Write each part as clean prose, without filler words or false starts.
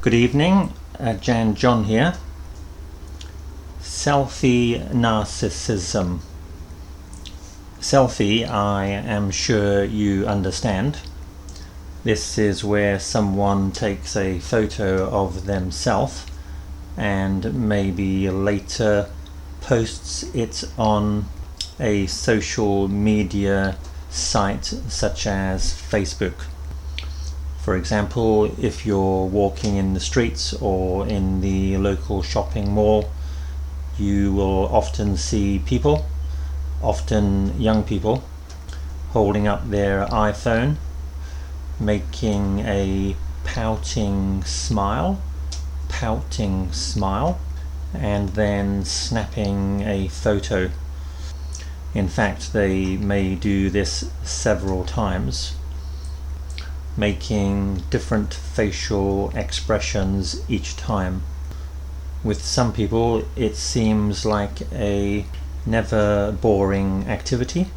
Good evening, John here. Selfie Narcissism. Selfie, I am sure you understand. This is where someone takes a photo of themselves and maybe later posts it on a social media site such as Facebook. For example, if you're walking in the streets or in the local shopping mall, you will often see people, often young people, holding up their iPhone, making a pouting smile, and then snapping a photo. In fact, they may do this several times, making different facial expressions each time. With some people, it seems like a never boring activity.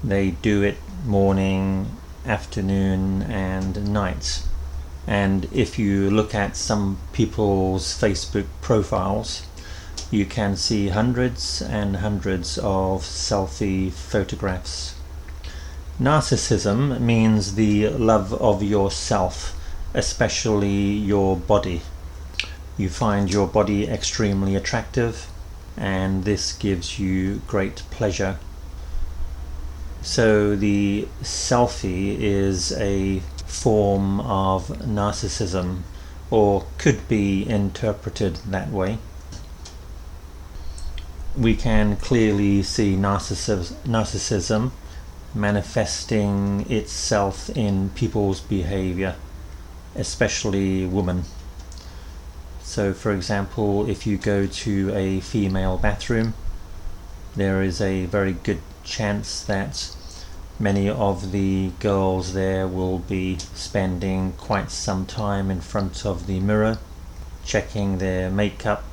They do it morning, afternoon, and night. And if you look at some people's Facebook profiles, you can see hundreds and hundreds of selfie photographs. Narcissism means the love of yourself, especially your body. You find your body extremely attractive, and this gives you great pleasure. So the selfie is a form of narcissism, or could be interpreted that way. We can clearly see narcissism manifesting itself in people's behavior, especially women. So for example, if you go to a female bathroom, there is a very good chance that many of the girls there will be spending quite some time in front of the mirror, checking their makeup,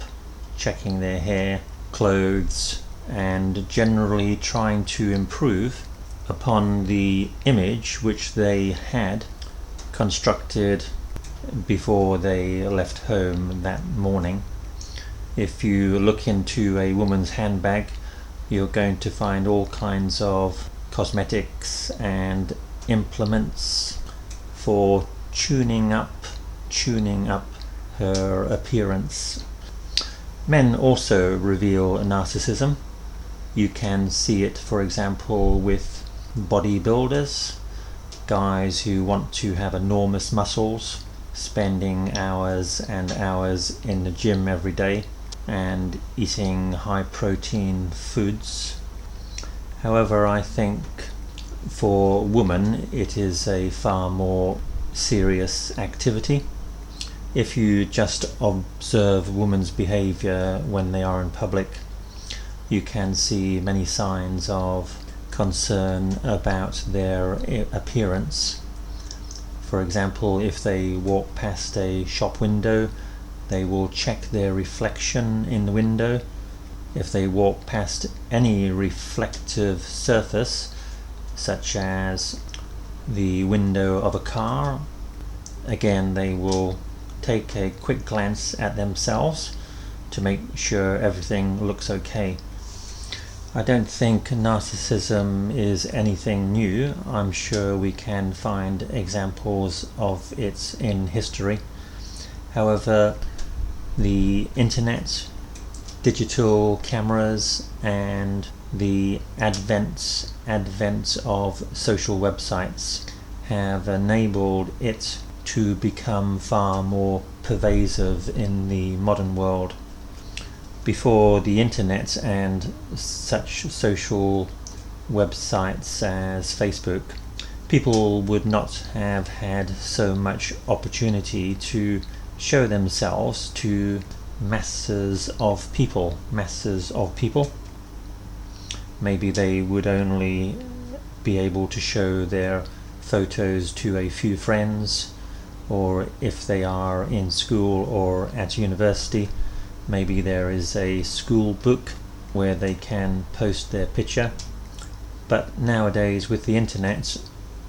checking their hair, clothes, and generally trying to improve upon the image which they had constructed before they left home that morning. If you look into a woman's handbag, you're going to find all kinds of cosmetics and implements for tuning up her appearance. Men also reveal narcissism. You can see it, for example, with bodybuilders, guys who want to have enormous muscles, spending hours and hours in the gym every day and eating high protein foods. However, I think for women it is a far more serious activity. If you just observe women's behavior when they are in public, you can see many signs of concern about their appearance. For example, if they walk past a shop window, they will check their reflection in the window. If they walk past any reflective surface, such as the window of a car, again they will take a quick glance at themselves to make sure everything looks okay. I don't think narcissism is anything new. I'm sure we can find examples of it in history. However, the internet, digital cameras, and the advent of social websites have enabled it to become far more pervasive in the modern world. Before the internet and such social websites as Facebook, people would not have had so much opportunity to show themselves to masses of people. Maybe they would only be able to show their photos to a few friends, or if they are in school or at university, maybe there is a school book where they can post their picture. But nowadays, with the internet,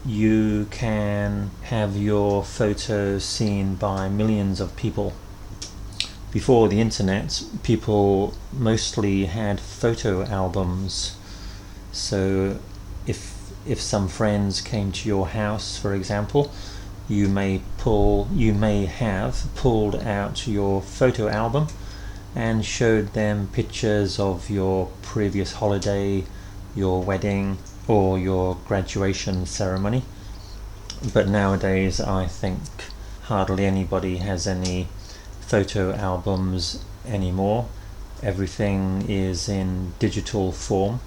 you can have your photos seen by millions of people. Before the internet, people mostly had photo albums. So if some friends came to your house, for example, you may have pulled out your photo album and showed them pictures of your previous holiday, your wedding, or your graduation ceremony. But nowadays I think hardly anybody has any photo albums anymore. Everything is in digital form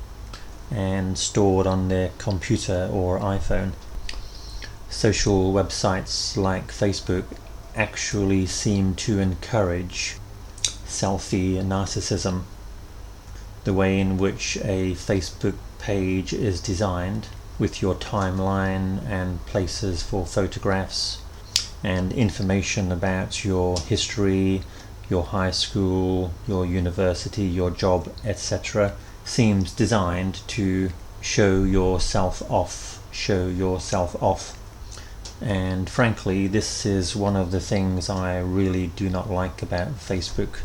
and stored on their computer or iPhone. Social websites like Facebook actually seem to encourage selfie narcissism. The way in which a Facebook page is designed, with your timeline and places for photographs and information about your history, your high school, your university, your job, etc., seems designed to show yourself off. And frankly, this is one of the things I really do not like about Facebook.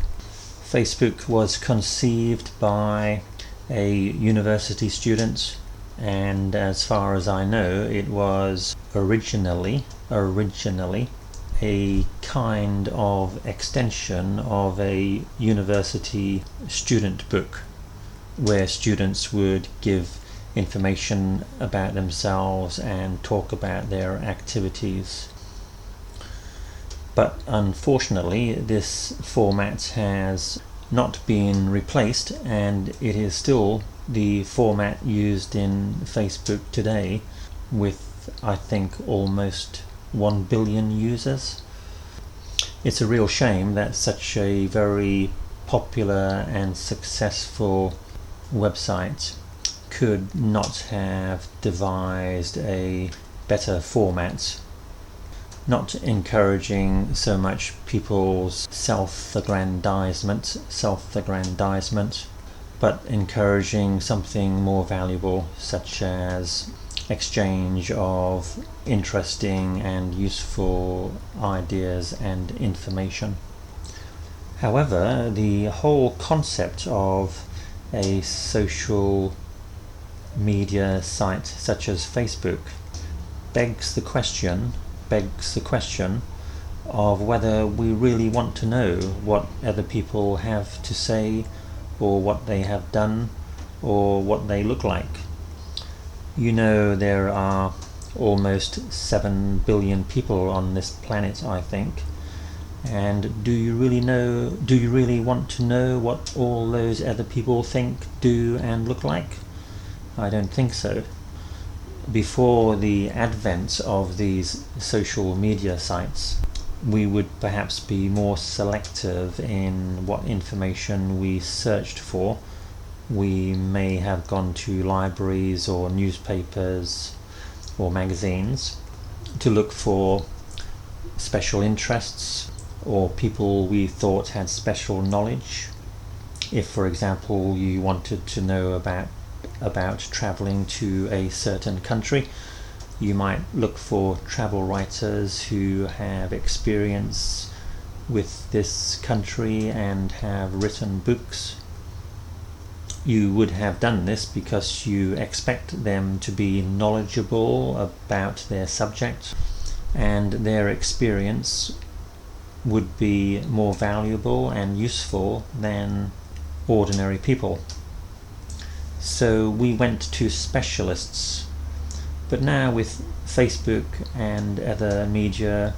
Facebook was conceived by a university student, and as far as I know, it was originally a kind of extension of a university student book, where students would give information about themselves and talk about their activities. But unfortunately, this format has not been replaced, and it is still the format used in Facebook today, with I think almost 1 billion users. It's a real shame that such a very popular and successful website could not have devised a better format, not encouraging so much people's self-aggrandizement, but encouraging something more valuable, such as exchange of interesting and useful ideas and information. However, the whole concept of a social media site such as Facebook begs the question of whether we really want to know what other people have to say, or what they have done, or what they look like. You know, there are almost 7 billion people on this planet, I think. And do you really want to know what all those other people think, do, and look like? I don't think so. Before the advent of these social media sites, we would perhaps be more selective in what information we searched for. We may have gone to libraries or newspapers or magazines to look for special interests or people we thought had special knowledge. If, for example, you wanted to know about traveling to a certain country, you might look for travel writers who have experience with this country and have written books. You would have done this because you expect them to be knowledgeable about their subject, and their experience would be more valuable and useful than ordinary people. So we went to specialists. But now with Facebook and other media,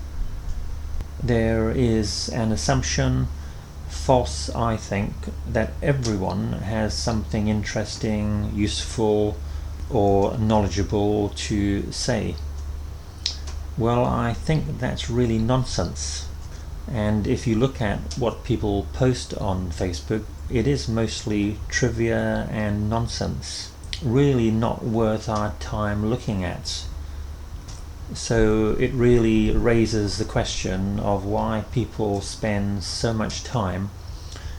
there is an assumption, false I think, that everyone has something interesting, useful, or knowledgeable to say. Well, I think that's really nonsense. And if you look at what people post on Facebook, it is mostly trivia and nonsense, really not worth our time looking at. So it really raises the question of why people spend so much time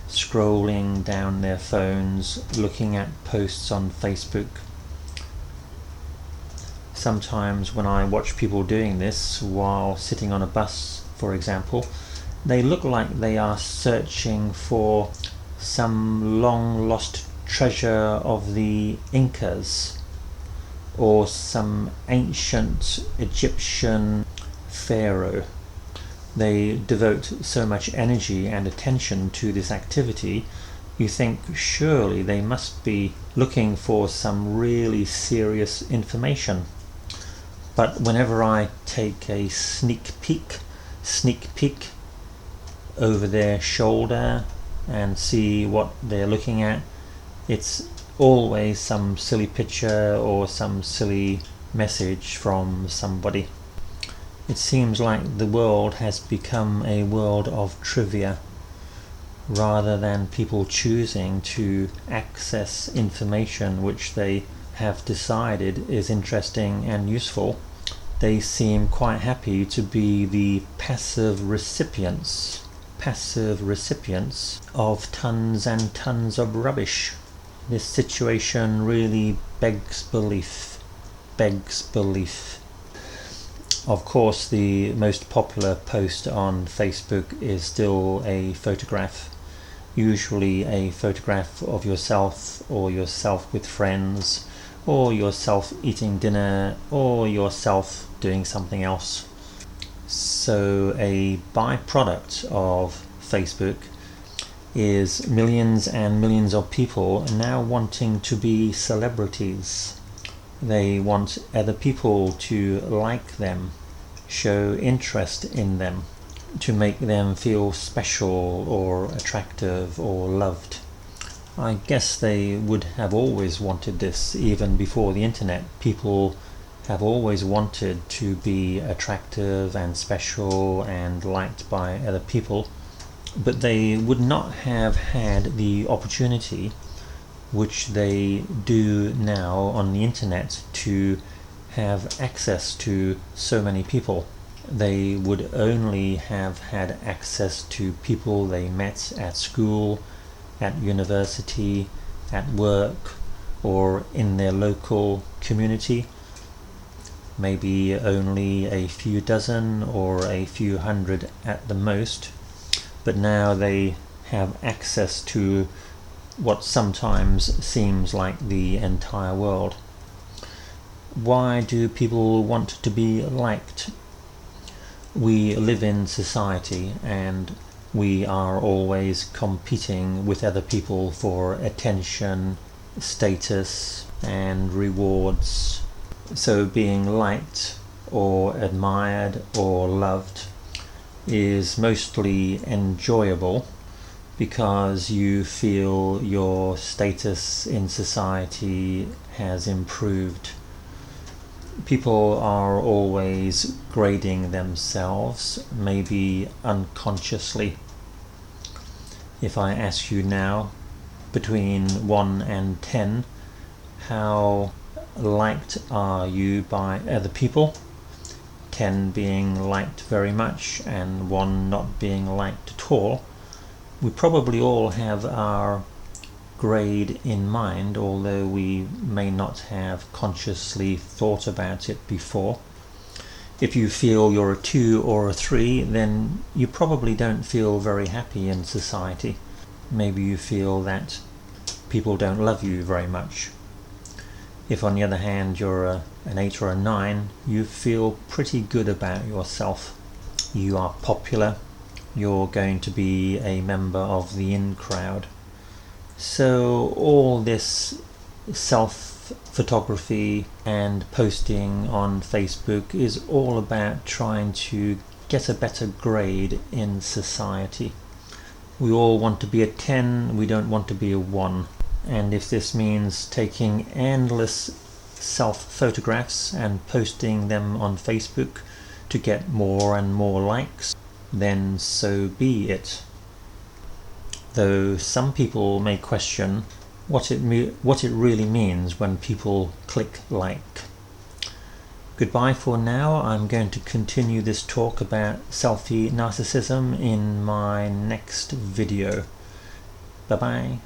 scrolling down their phones, looking at posts on Facebook. Sometimes when I watch people doing this while sitting on a bus, for example, they look like they are searching for some long lost treasure of the Incas or some ancient Egyptian pharaoh. They devote so much energy and attention to this activity, you think surely they must be looking for some really serious information. But whenever I take a sneak peek over their shoulder and see what they're looking at, it's always some silly picture or some silly message from somebody. It seems like the world has become a world of trivia. Rather than people choosing to access information which they have decided is interesting and useful, they seem quite happy to be the passive recipients of tons and tons of rubbish. This situation really begs belief. Of course, the most popular post on Facebook is still a photograph, usually a photograph of yourself or yourself with friends, or yourself eating dinner, or yourself doing something else. So a byproduct of Facebook is millions and millions of people now wanting to be celebrities. They want other people to like them, show interest in them, to make them feel special or attractive or loved. I guess they would have always wanted this even before the internet. People have always wanted to be attractive and special and liked by other people, but they would not have had the opportunity which they do now on the internet to have access to so many people. They would only have had access to people they met at school, at university, at work, or in their local community. Maybe only a few dozen or a few hundred at the most, but now they have access to what sometimes seems like the entire world. Why do people want to be liked? We live in society and we are always competing with other people for attention, status, and rewards. So being liked or admired or loved is mostly enjoyable because you feel your status in society has improved. People are always grading themselves, maybe unconsciously. If I ask you now, between 1 and 10, how liked are you by other people? 10 being liked very much and 1 not being liked at all. We probably all have our grade in mind, although we may not have consciously thought about it before. If you feel you're a 2 or a 3, then you probably don't feel very happy in society. Maybe you feel that people don't love you very much. If on the other hand you're an 8 or a 9, you feel pretty good about yourself. You are popular, you're going to be a member of the in crowd. So all this self-photography and posting on Facebook is all about trying to get a better grade in society. We all want to be a 10, we don't want to be a 1. And if this means taking endless self-photographs and posting them on Facebook to get more and more likes, then so be it. Though some people may question what it really means when people click like. Goodbye for now. I'm going to continue this talk about selfie narcissism in my next video. Bye bye.